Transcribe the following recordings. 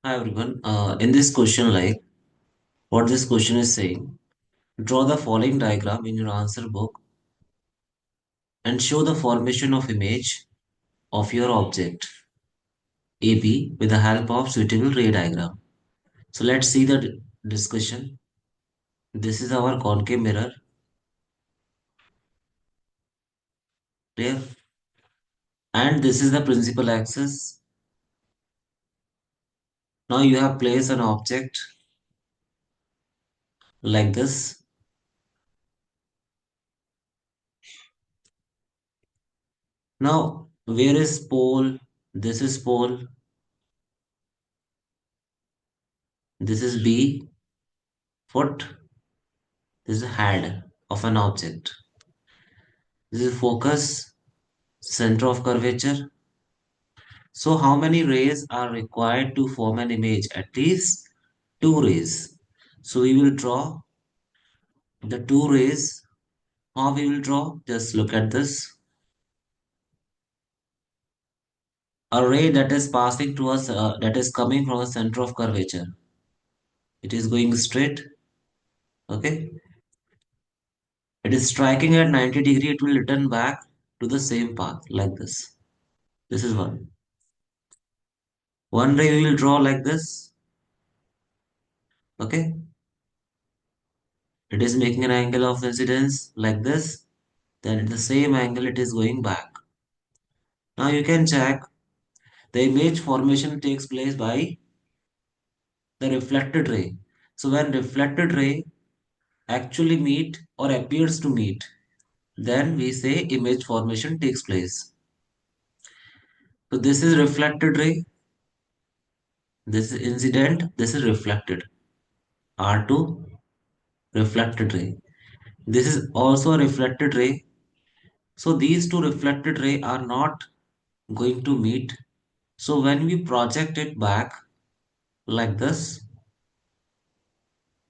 Hi everyone. In this question, what this question is saying, draw the following diagram in your answer book and show the formation of image of your object AB with the help of suitable ray diagram. So let's see the discussion. This is our concave mirror, clear? And this is the principal axis. Now you have placed an object like this. Now, where is pole? This is pole. This is B, foot. This is head of an object. This is focus, center of curvature. So how many rays are required to form an image? At least two rays. So we will draw the two rays. How we will draw? Just look at this. A ray that is passing to us, that is coming from a center of curvature. It is going straight. Okay. It is striking at 90 degree. It will return back to the same path like this. This is one. One ray we will draw like this. Okay. It is making an angle of incidence like this. Then at the same angle it is going back. Now you can check the image formation takes place by the reflected ray. So when reflected ray actually meet or appears to meet, then we say image formation takes place. So this is reflected ray, this is incident, this is reflected. R2 reflected ray. This is also a reflected ray. So these two reflected ray are not going to meet. So when we project it back like this,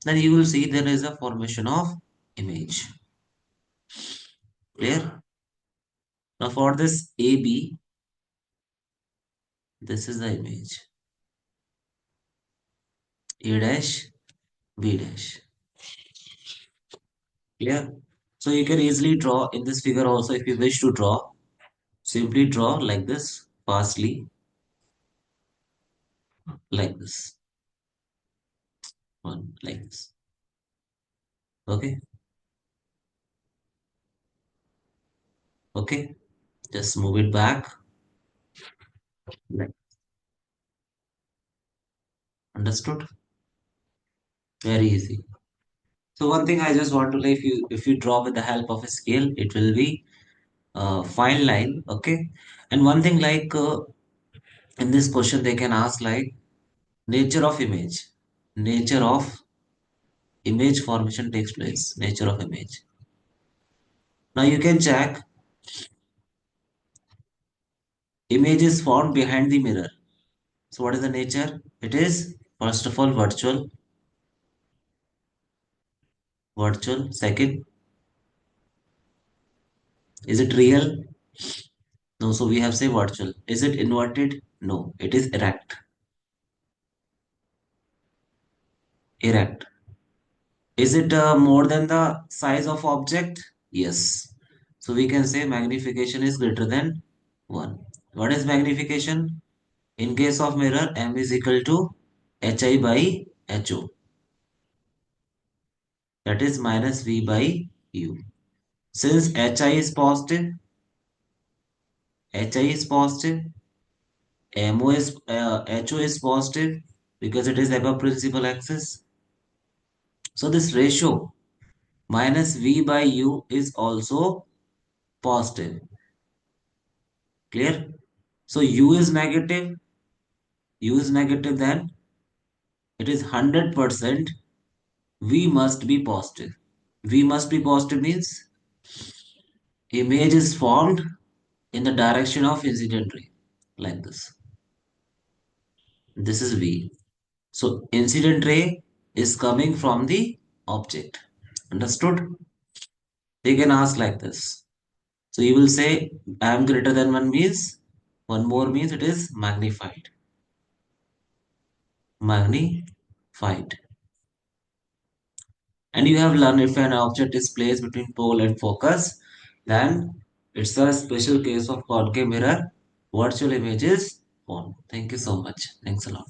then you will see there is a formation of image. Clear? Now for this AB, this is the image. A dash, B dash. Clear? So you can easily draw in this figure also if you wish to draw. Simply draw like this, fastly, like this. One, like this. Okay? Okay? Just move it back. Like, understood? Very easy. So one thing I just want to know, if you draw with the help of a scale, it will be fine line. Okay? And one thing in this question they can ask nature of image. Nature of image formation takes place. Nature of image. Now you can check image is formed behind the mirror. So what is the nature? It is first of all virtual. Virtual. Second, is it real? No. So we have say virtual. Is it inverted? No. It is erect. Erect. Is it more than the size of object? Yes. So we can say magnification is greater than 1. What is magnification? In case of mirror, m is equal to hi by ho. That is minus v by u. Since hi is positive, hi is positive, ho is positive because it is above principal axis. So this ratio minus v by u is also positive. Clear? So u is negative, then it is 100% v must be positive. V must be positive means image is formed in the direction of incident ray like this. This is V. So incident ray is coming from the object. Understood? They can ask like this. So you will say m greater than 1 means 1 more means it is magnified. magnified. And you have learned if an object is placed between pole and focus, then it's a special case of concave mirror. Virtual image is formed. Thank you so much. Thanks a lot.